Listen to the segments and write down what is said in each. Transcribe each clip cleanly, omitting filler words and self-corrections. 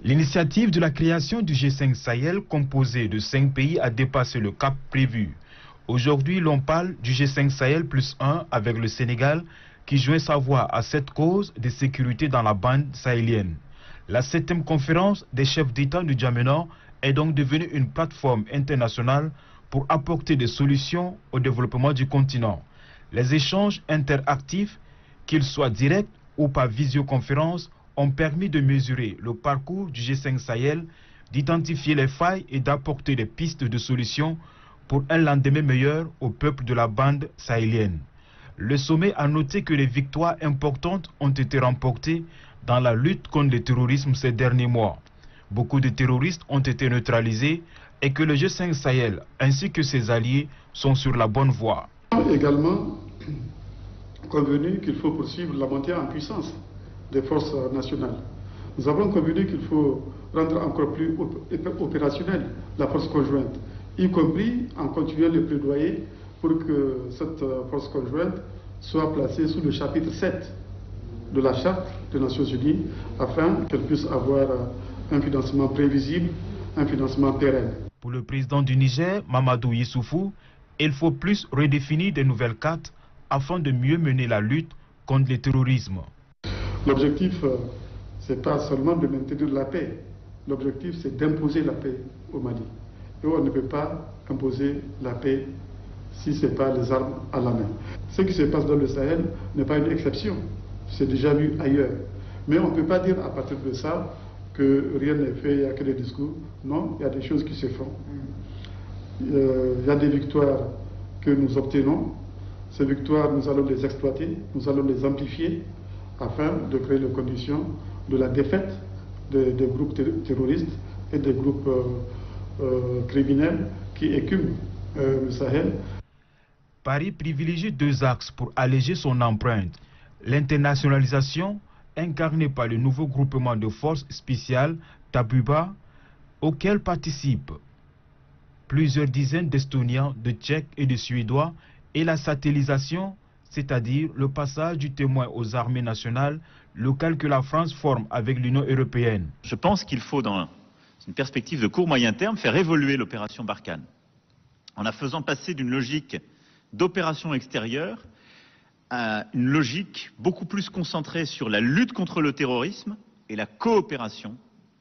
L'initiative de la création du G5 Sahel, composé de 5 pays, a dépassé le cap prévu. Aujourd'hui, l'on parle du G5 Sahel plus 1 avec le Sénégal qui joint sa voix à cette cause de sécurité dans la bande sahélienne. La 7e conférence des chefs d'État du Djamena est donc devenue une plateforme internationale pour apporter des solutions au développement du continent. Les échanges interactifs, qu'ils soient directs ou par visioconférence, ont permis de mesurer le parcours du G5 Sahel, d'identifier les failles et d'apporter des pistes de solutions pour un lendemain meilleur au peuple de la bande sahélienne. Le sommet a noté que les victoires importantes ont été remportées dans la lutte contre le terrorisme ces derniers mois. Beaucoup de terroristes ont été neutralisés et que le G5 Sahel ainsi que ses alliés sont sur la bonne voie. Également convenu qu'il faut poursuivre la montée en puissance des forces nationales. Nous avons convenu qu'il faut rendre encore plus opérationnelle la force conjointe, y compris en continuant le plaidoyer pour que cette force conjointe soit placée sous le chapitre 7 de la Charte des Nations Unies afin qu'elle puisse avoir un financement prévisible, un financement pérenne. Pour le président du Niger, Mamadou Issoufou, il faut plus redéfinir des nouvelles cartes afin de mieux mener la lutte contre le terrorisme. L'objectif, ce n'est pas seulement de maintenir la paix. L'objectif, c'est d'imposer la paix au Mali. Et on ne peut pas imposer la paix si ce n'est pas les armes à la main. Ce qui se passe dans le Sahel n'est pas une exception. C'est déjà vu ailleurs. Mais on ne peut pas dire à partir de ça que rien n'est fait, il n'y a que des discours. Non, il y a des choses qui se font. Il y a des victoires que nous obtenons. Ces victoires, nous allons les exploiter, nous allons les amplifier afin de créer les conditions de la défaite des groupes terroristes et des groupes criminels qui écument le Sahel. Paris privilégie 2 axes pour alléger son empreinte. L'internationalisation, incarnée par le nouveau groupement de forces spéciales Takuba, auquel participent plusieurs dizaines d'Estoniens, de Tchèques et de Suédois, et la satellisation, c'est-à-dire le passage du témoin aux armées nationales locales que la France forme avec l'Union européenne. Je pense qu'il faut, dans une perspective de court-moyen terme, faire évoluer l'opération Barkhane, en la faisant passer d'une logique d'opération extérieure à une logique beaucoup plus concentrée sur la lutte contre le terrorisme et la coopération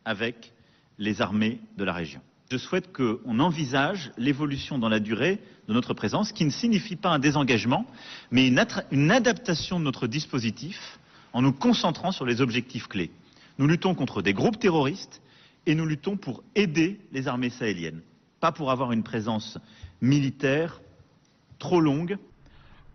avec les armées de la région. Je souhaite qu'on envisage l'évolution dans la durée de notre présence, qui ne signifie pas un désengagement, mais une adaptation de notre dispositif en nous concentrant sur les objectifs clés. Nous luttons contre des groupes terroristes et nous luttons pour aider les armées sahéliennes, pas pour avoir une présence militaire trop longue.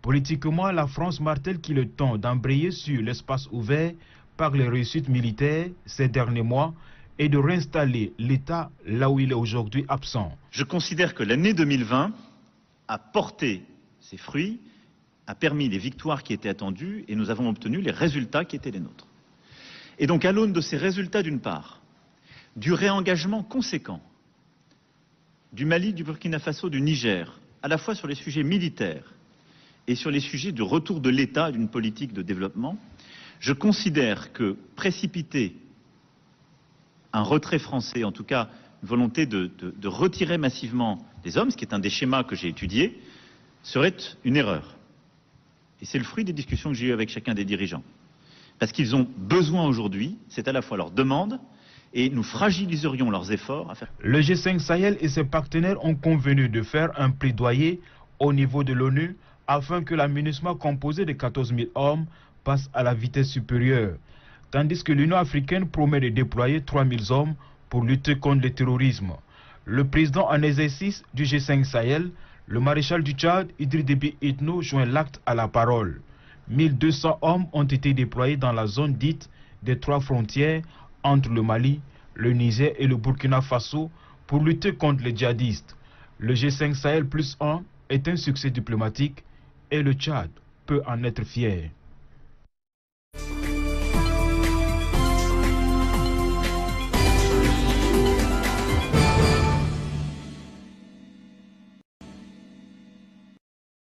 Politiquement, la France martèle qu'il est temps d'embrayer sur l'espace ouvert par les réussites militaires ces derniers mois et de réinstaller l'État là où il est aujourd'hui absent. Je considère que l'année 2020 a porté ses fruits, a permis les victoires qui étaient attendues et nous avons obtenu les résultats qui étaient les nôtres. Et donc à l'aune de ces résultats d'une part, du réengagement conséquent du Mali, du Burkina Faso, du Niger, à la fois sur les sujets militaires et sur les sujets du retour de l'État d'une politique de développement, je considère que précipiter un retrait français, en tout cas une volonté de retirer massivement des hommes, ce qui est un des schémas que j'ai étudiés, serait une erreur. Et c'est le fruit des discussions que j'ai eues avec chacun des dirigeants. Parce qu'ils ont besoin aujourd'hui, c'est à la fois leur demande, et nous fragiliserions leurs efforts à faire. Le G5 Sahel et ses partenaires ont convenu de faire un plaidoyer au niveau de l'ONU afin que la MINUSMA composée de 14 000 hommes passe à la vitesse supérieure, tandis que l'Union africaine promet de déployer 3 000 hommes pour lutter contre le terrorisme. Le président en exercice du G5 Sahel, le maréchal du Tchad, Idriss Déby Itno, joint l'acte à la parole. 1200 hommes ont été déployés dans la zone dite des 3 frontières entre le Mali, le Niger et le Burkina Faso pour lutter contre les djihadistes. Le G5 Sahel plus 1 est un succès diplomatique et le Tchad peut en être fier.